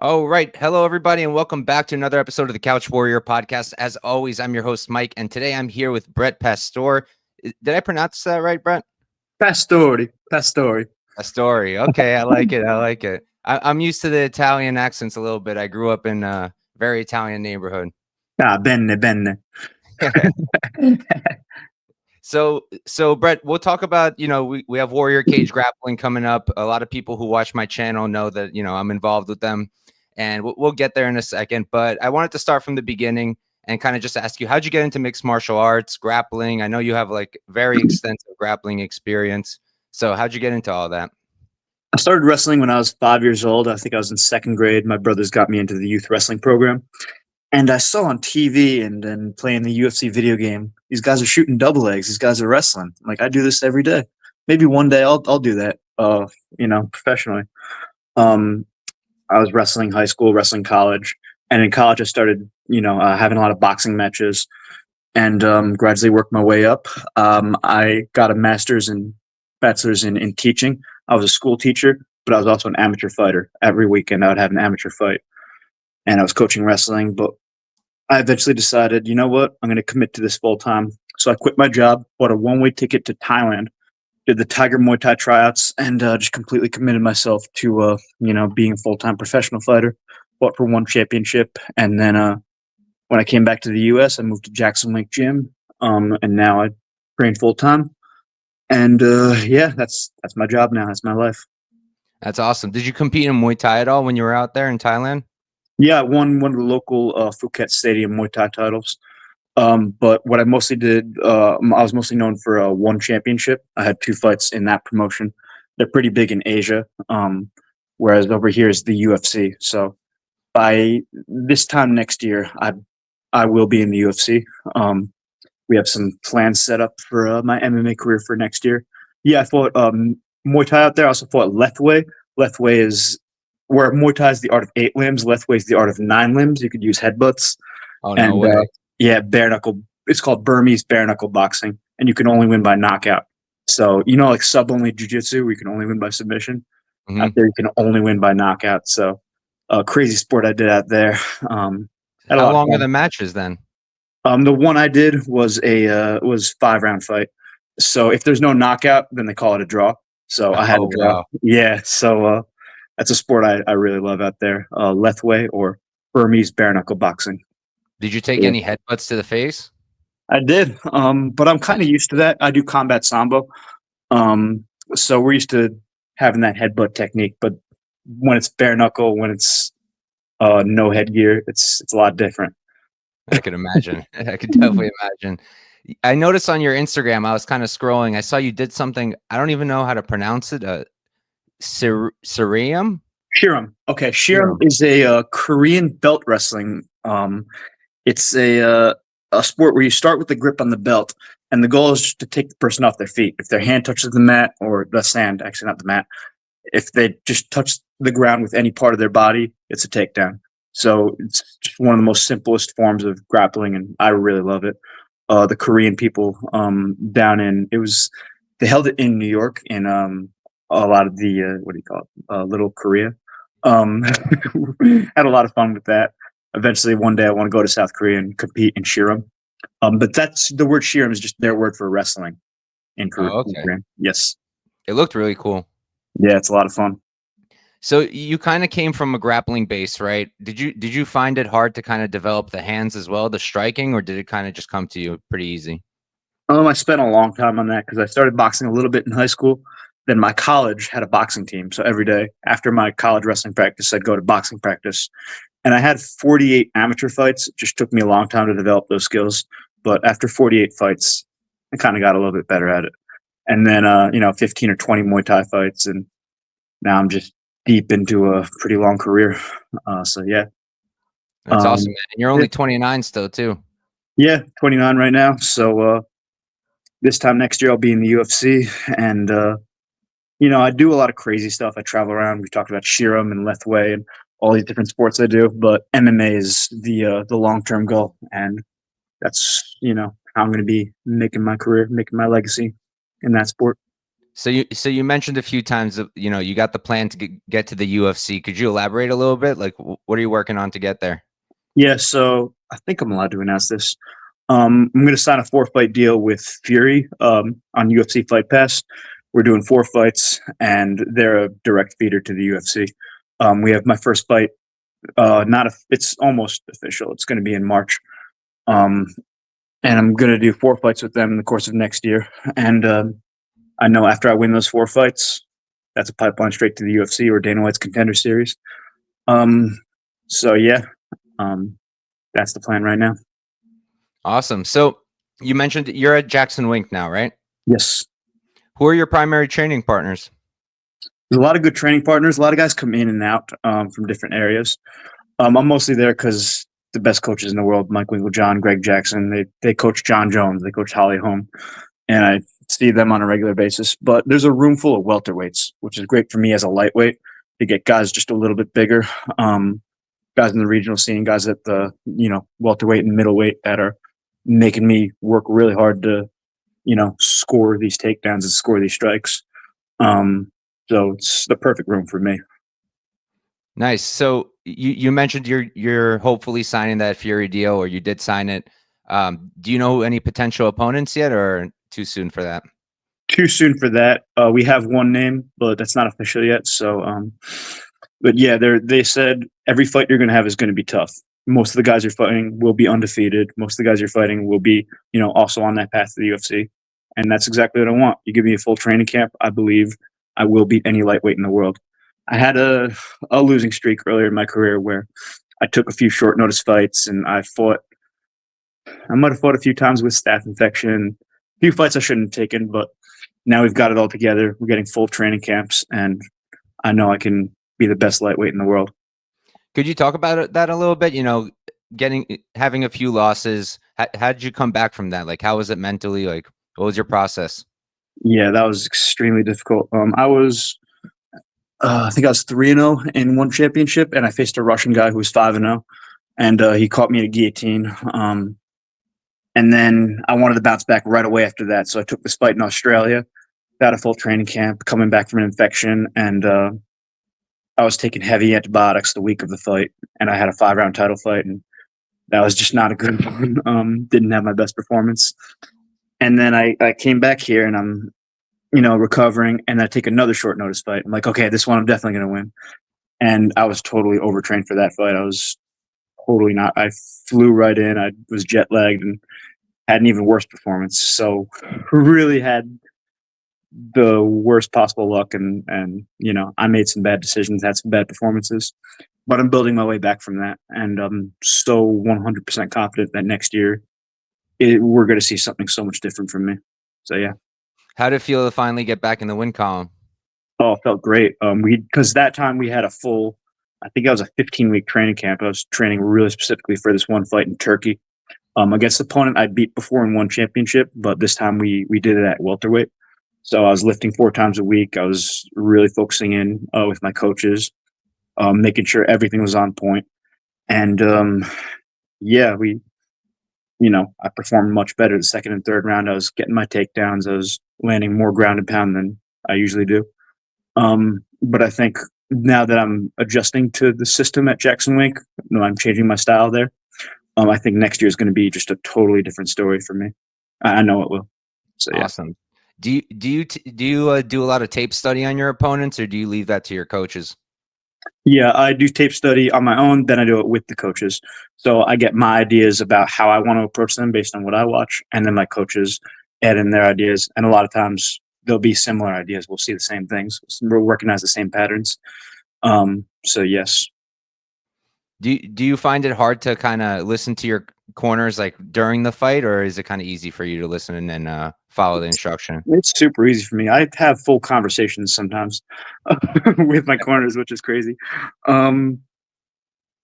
Oh, right. Hello, everybody, and welcome back to another episode of the Couch Warrior podcast. As always, I'm your host, Mike, and today I'm here with Brett Pastore. Did I pronounce that right, Brett? Pastore. Pastore. Okay, I like it. I like it. I'm used to the Italian accents a little bit. I grew up in a very Italian neighborhood. Ah, bene. So Brett, we'll talk about, we have Warrior Cage Grappling coming up. A lot of people who watch my channel know that, I'm involved with them, and we'll get there in a second. But I wanted to start from the beginning and kind of just ask you, how'd you get into mixed martial arts, grappling? I know you have like very extensive grappling experience. So how'd you get into all that? I started wrestling when I was 5 years old. I think I was in second grade. My brothers got me into the youth wrestling program. And I saw on TV and then playing the UFC video game, these guys are shooting double legs. These guys are wrestling. Like, I do this every day. Maybe one day I'll do that, professionally. Um, I was wrestling high school, wrestling college. And in college, I started, having a lot of boxing matches and gradually worked my way up. I got a master's and bachelor's in teaching. I was a school teacher, but I was also an amateur fighter. Every weekend, I would have an amateur fight, and I was coaching wrestling. But I eventually decided, you know what, I'm going to commit to this full time. So I quit my job, bought a one-way ticket to Thailand, did the Tiger Muay Thai tryouts, and just completely committed myself to, being a full-time professional fighter. Fought for one championship, and then when I came back to the U.S., I moved to Jackson Lake Gym, and now I train full time. And yeah, that's my job now. That's my life. That's awesome. Did you compete in Muay Thai at all when you were out there in Thailand? Yeah, I won one of the local Phuket Stadium Muay Thai titles. But what I mostly did, I was mostly known for one championship. I had two fights in that promotion. They're pretty big in Asia, whereas over here is the UFC. So by this time next year, I will be in the UFC. We have some plans set up for my MMA career for next year. Yeah, I fought Muay Thai out there. I also fought Lethwei. Lethwei is where Muay Thai is the art of 8 limbs. Lethwei is the art of 9 limbs. You could use headbutts. Oh, no And way. yeah, bare knuckle. It's called Burmese bare knuckle boxing, and you can only win by knockout. So like sub only jujitsu, where you can only win by submission. Out Hmm. there, you can only win by knockout. So, crazy sport I did out there. Had a How lot of long are fun. the matches then? The one I did was 5 round fight. So if there's no knockout, then they call it a draw. So I had a Oh, draw. wow. Yeah. So that's a sport I really love out there. Lethwei or Burmese bare knuckle boxing. Did you take Yeah. any headbutts to the face? I did. But I'm kind of used to that. I do combat sambo. Um, so we're used to having that headbutt technique. But when it's bare knuckle, when it's no headgear, it's a lot different. I could imagine. I could definitely imagine. I noticed on your Instagram, I was kind of scrolling. I saw you did something. I don't even know how to pronounce it. Cerium? Shiram. Okay, Shiram Serum. is a Korean belt wrestling. It's a sport where you start with the grip on the belt, and the goal is just to take the person off their feet. If their hand touches the mat or the sand, actually not the mat, if they just touch the ground with any part of their body, it's a takedown. So it's just one of the most simplest forms of grappling, and I really love it. The Korean people down in it was they held it in New York in a lot of the what do you call it, Little Korea. Um, had a lot of fun with that. Eventually, one day I want to go to South Korea and compete in Shiram. But that's the word Shiram is just their word for wrestling in Korea. Oh, In okay. Korean. Yes, It looked really cool. yeah, it's a lot of fun. So you kind of came from a grappling base, right? Did you find it hard to kind of develop the hands as well, the striking, or did it kind of just come to you pretty easy? I spent a long time on that because I started boxing a little bit in high school. Then my college had a boxing team, so every day after my college wrestling practice, I'd go to boxing practice. And I had 48 amateur fights. It just took me a long time to develop those skills, but after 48 fights, I kind of got a little bit better at it. And then 15 or 20 Muay Thai fights, and now I'm just deep into a pretty long career. So yeah, That's awesome, um, man. And you're yeah, only 29 still, too. yeah, 29 right now. So this time next year I'll be in the UFC, and I do a lot of crazy stuff. I travel around. We talked about Shiram and Lethwei and all these different sports I do, but MMA is the long term goal, and that's how I'm going to be making my career, making my legacy in that sport. So you mentioned a few times that, you got the plan to get to the UFC. Could you elaborate a little bit? Like, what are you working on to get there? Yeah, so I think I'm allowed to announce this. I'm going to sign a 4-fight deal with Fury on UFC Fight Pass. We're doing 4 fights, and they're a direct feeder to the UFC. We have my first fight. It's almost official. It's going to be in March, um, and I'm going to do 4 fights with them in the course of next year. And I know after I win those 4 fights, that's a pipeline straight to the UFC or Dana White's Contender Series. Um, so yeah, um, that's the plan right now. Awesome. So you mentioned you're at Jackson Wink now, right? Yes. Who are your primary training partners? There's a lot of good training partners. A lot of guys come in and out from different areas. I'm mostly there because the best coaches in the world, Mike Winklejohn, Greg Jackson, they coach John Jones, they coach Holly Holm, and I see them on a regular basis. But there's a room full of welterweights, which is great for me as a lightweight to get guys just a little bit bigger, guys in the regional scene, guys at the welterweight and middleweight that are making me work really hard to score these takedowns and score these strikes. So it's the perfect room for me. Nice. So you mentioned you're hopefully signing that Fury deal, or you did sign it. Do you know any potential opponents yet, or too soon for that? Too soon for that. We have one name, but that's not official yet. So, but yeah, they said every fight you're going to have is going to be tough. Most of the guys you're fighting will be undefeated. Most of the guys you're fighting will be, also on that path to the UFC, and that's exactly what I want. You give me a full training camp, I believe I will beat any lightweight in the world. I had a losing streak earlier in my career where I took a few short notice fights, and I might have fought a few times with staph infection, a few fights I shouldn't have taken, but now we've got it all together. We're getting full training camps, and I know I can be the best lightweight in the world. Could you talk about that a little bit? Having a few losses. How did you come back from that? Like, how was it mentally? Like, what was your process? Yeah, that was extremely difficult. I think I was 3-0 in one championship, and I faced a Russian guy who was 5-0, and he caught me at a guillotine. And then I wanted to bounce back right away after that, so I took this fight in Australia, got a full training camp, coming back from an infection, and I was taking heavy antibiotics the week of the fight, and I had a 5-round title fight, and that was just not a good one. Didn't have my best performance. And then I came back here, and I'm recovering, and I take another short notice fight. I'm like, okay, this one I'm definitely going to win. And I was totally overtrained for that fight. I was totally not. I flew right in. I was jet lagged and had an even worse performance. So really had the worst possible luck, and I made some bad decisions, had some bad performances, but I'm building my way back from that, and I'm so 100% confident that next year we're going to see something so much different from me. So yeah. How did it feel to finally get back in the win column? Oh, it felt great. Because that time we had a full, I think it was a 15-week training camp. I was training really specifically for this one fight in Turkey, against the opponent I beat before in one championship, but this time we did it at welterweight. So I was lifting 4 times a week. I was really focusing in with my coaches, making sure everything was on point. And yeah, I performed much better the second and third round. I was getting my takedowns. I was landing more ground and pound than I usually do. But I think now that I'm adjusting to the system at Jackson Wink, I'm changing my style there. I think next year is going to be just a totally different story for me. I know it will. So yeah. Awesome. Do you do a lot of tape study on your opponents, or do you leave that to your coaches? Yeah, I do tape study on my own, then I do it with the coaches. So I get my ideas about how I want to approach them based on what I watch, and then my coaches add in their ideas. And a lot of times there'll be similar ideas. We'll see the same things. We'll recognize the same patterns. So yes. Do you find it hard to kind of listen to your corners like during the fight, or is it kind of easy for you to listen and follow the instruction? It's super easy for me. I have full conversations sometimes with my corners, which is crazy. Um,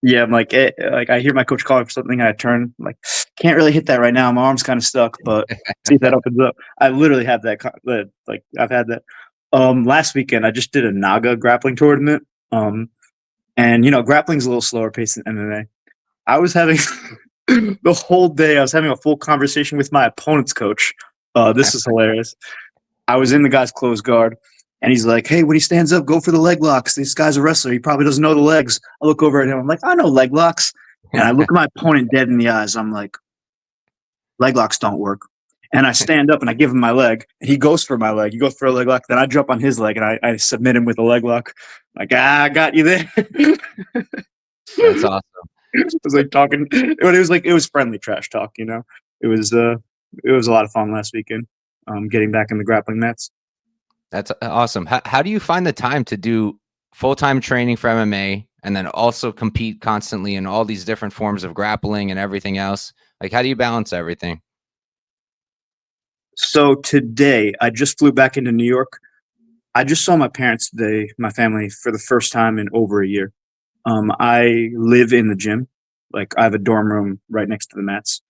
Yeah, I'm like I hear my coach calling for something, I turn, like, can't really hit that right now. My arm's kind of stuck, but see if that opens up. I literally have like I've had that. Last weekend I just did a Naga grappling tournament. And grappling's a little slower paced than MMA. I was having the whole day. I was having a full conversation with my opponent's coach. This is hilarious. I was in the guy's closed guard, and he's like, "Hey, when he stands up, go for the leg locks. This guy's a wrestler. He probably doesn't know the legs." I look over at him. I'm like, "I know leg locks," and I look at my opponent dead in the eyes. I'm like, "Leg locks don't work." And I stand up and I give him my leg, and he goes for my leg. He goes for a leg lock. Then I jump on his leg and I submit him with a leg lock. Like, I got you there. That's awesome. It was like talking, but it was like it was friendly trash talk. It was uh, it was a lot of fun last weekend. Getting back in the grappling mats. That's awesome. How do you find the time to do full-time training for MMA and then also compete constantly in all these different forms of grappling and everything else? Like, how do you balance everything? So today, I just flew back into New York. I just saw my parents today, my family, for the first time in over a year. I live in the gym. Like, I have a dorm room right next to the mats.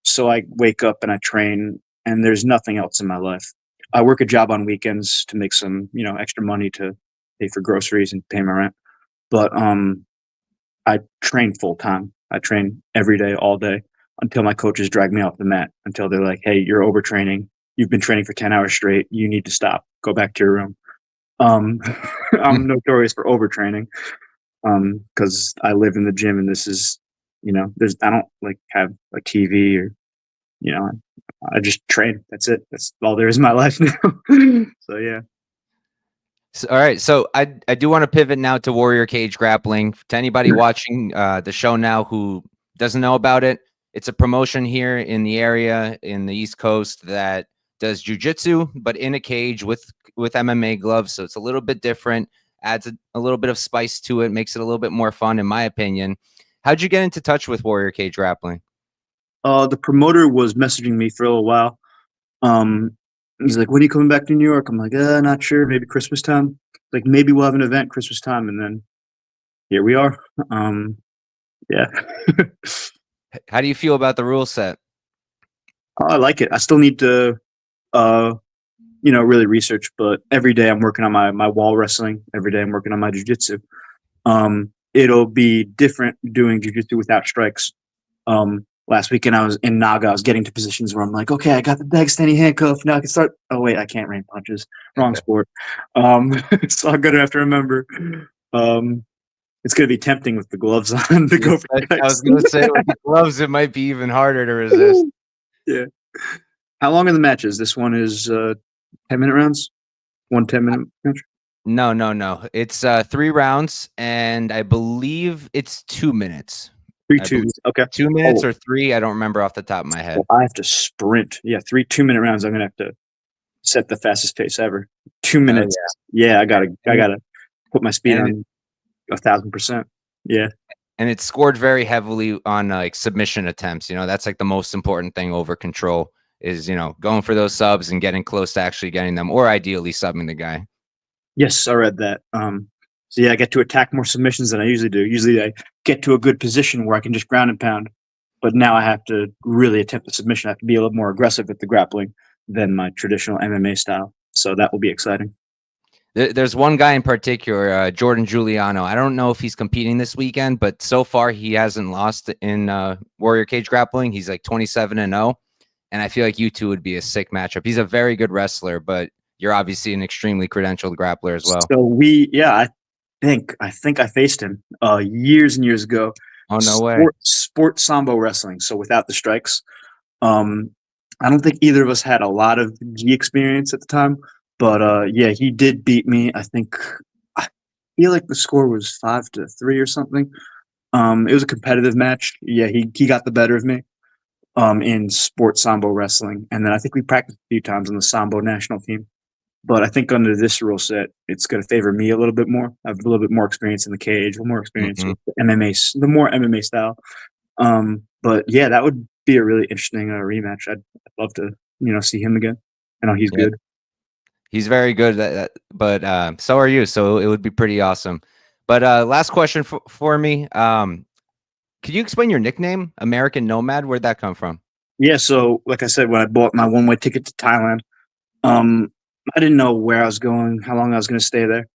So I wake up and I train, and there's nothing else in my life. I work a job on weekends to make some, extra money to pay for groceries and pay my rent. But I train full time. I train every day, all day, until my coaches drag me off the mat. Until they're like, "Hey, you're overtraining. You've been training for 10 hours straight. You need to stop. Go back to your room." Um, I'm notorious for overtraining because I live in the gym, and this is, there's I don't like have a TV or you know I just train. That's it. That's all there is in my life now. So yeah. All right, so I do want to pivot now to Warrior Cage Grappling. To anybody watching the show now who doesn't know about it, it's a promotion here in the area in the East Coast that does jujitsu, but in a cage with MMA gloves. So it's a little bit different, adds a little bit of spice to it, makes it a little bit more fun, in my opinion. How'd you get into touch with Warrior Cage Grappling? The promoter was messaging me for a little while. Um, he's like, "When are you coming back to New York?" I'm like, not sure. Maybe Christmas time. Like, maybe we'll have an event Christmas time, and then here we are. Yeah. How do you feel about the rule set? I like it. I still need to, uh, really research, but every day I'm working on my wall wrestling. Every day I'm working on my jujitsu. It'll be different doing jujitsu without strikes. Last weekend I was in Naga. I was getting to positions where I'm like, okay, I got the Dagestani handcuff. Now I can start. Oh wait, I can't rain punches. Wrong sport. So I'm gonna have to remember. Um, it's gonna be tempting with the gloves on to go for I was strikes. gonna say with the gloves, it might be even harder to resist. Yeah. How long are the matches? This one is 10-minute rounds. One 10-minute match. No, no, no. It's 3 rounds, and I believe it's 2 minutes. Three I believe twos. Okay. 2 minutes Oh, or 3, I don't remember off the top of my so head. I have to sprint. Yeah, 3 2-minute rounds. I'm gonna have to set the fastest pace ever. Two Oh, minutes. yeah. Yeah, I gotta I And it gotta put my speed and it on 1,000%. Yeah. and it's scored very heavily on, like, submission attempts, that's, like, the most important thing over control is, going for those subs and getting close to actually getting them or ideally subbing the guy. Yes, I read that. So yeah, I get to attack more submissions than I usually do. Usually I get to a good position where I can just ground and pound. But now I have to really attempt the submission. I have to be a little more aggressive with the grappling than my traditional MMA style. So that will be exciting. There's one guy in particular, Jordan Giuliano. I don't know if he's competing this weekend, but so far he hasn't lost in Warrior Cage Grappling. He's like 27-0, and I feel like you two would be a sick matchup. He's a very good wrestler, but you're obviously an extremely credentialed grappler as well. So yeah, I think I faced him years and years ago. Oh, no way. Sport sambo wrestling. So without the strikes. Um, I don't think either of us had a lot of G experience at the time, but yeah, he did beat me. I feel like the score was 5-3 or something. It was a competitive match. Yeah, he got the better of me in sport sambo wrestling, and then I think we practiced a few times on the sambo national team. But I think under this rule set, it's going to favor me a little bit more. I have a little bit more experience in the cage, a little more experience Mhm. with the MMA, the more MMA style. But yeah, that would be a really interesting rematch. I'd love to, see him again. I know he's Yeah, good. he's very good at that, but so are you. So it would be pretty awesome. But last question for me. Could you explain your nickname, American Nomad? Where'd that come from? Yeah. So, like I said, when I bought my one-way ticket to Thailand, um, I didn't know where I was going, how long I was going to stay there,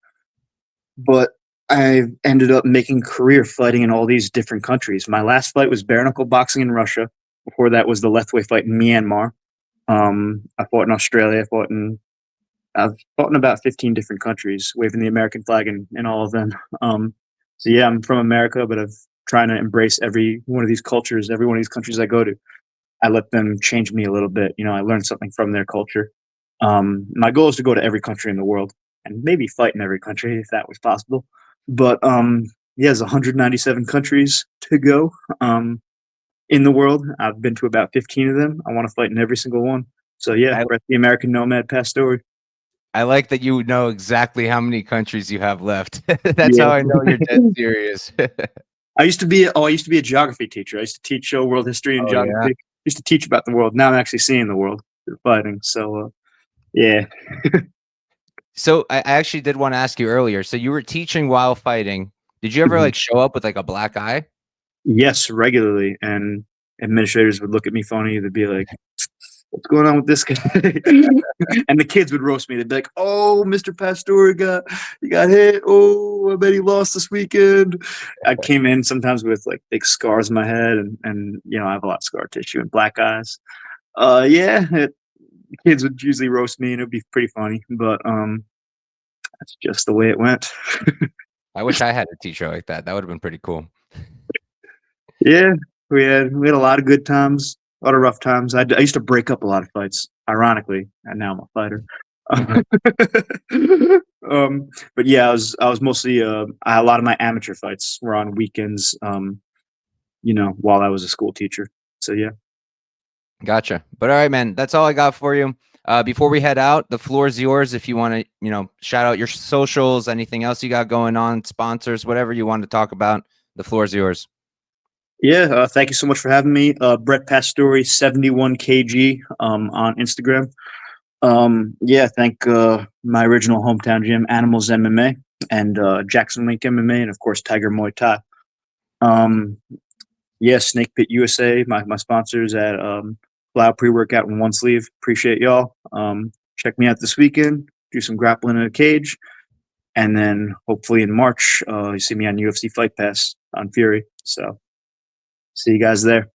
but I ended up making a career fighting in all these different countries. My last fight was bare knuckle boxing in Russia. Before that was the Lethwei fight in Myanmar. I fought in Australia. I fought in I've fought in about 15 different countries, waving the American flag in all of them. Um, so yeah, I'm from America, but I've trying to embrace every one of these cultures, every one of these countries I go to. I let them change me a little bit. You know, I learned something from their culture. My goal is to go to every country in the world and maybe fight in every country if that was possible. But yeah, there's 197 countries to go in the world. I've been to about 15 of them. I want to fight in every single one. So yeah, I Brett the American Nomad Pastore. I like that you know exactly how many countries you have left. That's how Yeah. I know you're dead serious. I used to be a geography teacher. I used to teach world history and Oh yeah. geography. I used to teach about the world. Now I'm actually seeing the world through fighting. So yeah. So I actually did want to ask you earlier. So you were teaching while fighting. Did you ever Mhm. like show up with like a black eye? Yes, regularly, and administrators would look at me funny. They'd be like, "What's going on with this guy?" And the kids would roast me. They'd be like, "Oh, Mr. Pastore got hit. Oh, I bet he lost this weekend." I came in sometimes with like big scars on my head, and you know I have a lot of scar tissue and black eyes. Yeah, kids would usually roast me, and it'd be pretty funny. But that's just the way it went. I wish I had a teacher like that. That would have been pretty cool. Yeah, we had a lot of good times, a lot of rough times. I used to break up a lot of fights, ironically, and now I'm a fighter. But yeah, I was mostly a lot of my amateur fights were on weekends. You know, while I was a school teacher. So yeah. Gotcha. But all right, man, that's all I got for you. Before we head out, the floor is yours. If you want to, shout out your socials, anything else you got going on, sponsors, whatever you want to talk about, the floor is yours. Yeah, thank you so much for having me. Brett Pastore, 71 kg on Instagram. Yeah, thank my original hometown gym, Animals MMA, and Jackson Link MMA, and of course Tiger Muay Thai. Um, yeah, Snake Pit USA, my sponsors at Blau Pre Workout and One Sleeve. Appreciate y'all. Check me out this weekend. Do some grappling in a cage, and then hopefully in March, you see me on UFC Fight Pass on Fury. So see you guys there.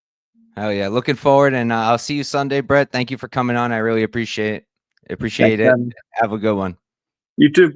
Hell yeah, looking forward, and I'll see you Sunday, Brett. Thank you for coming on. I really Thanks, appreciate it. man. Have a good one. You too.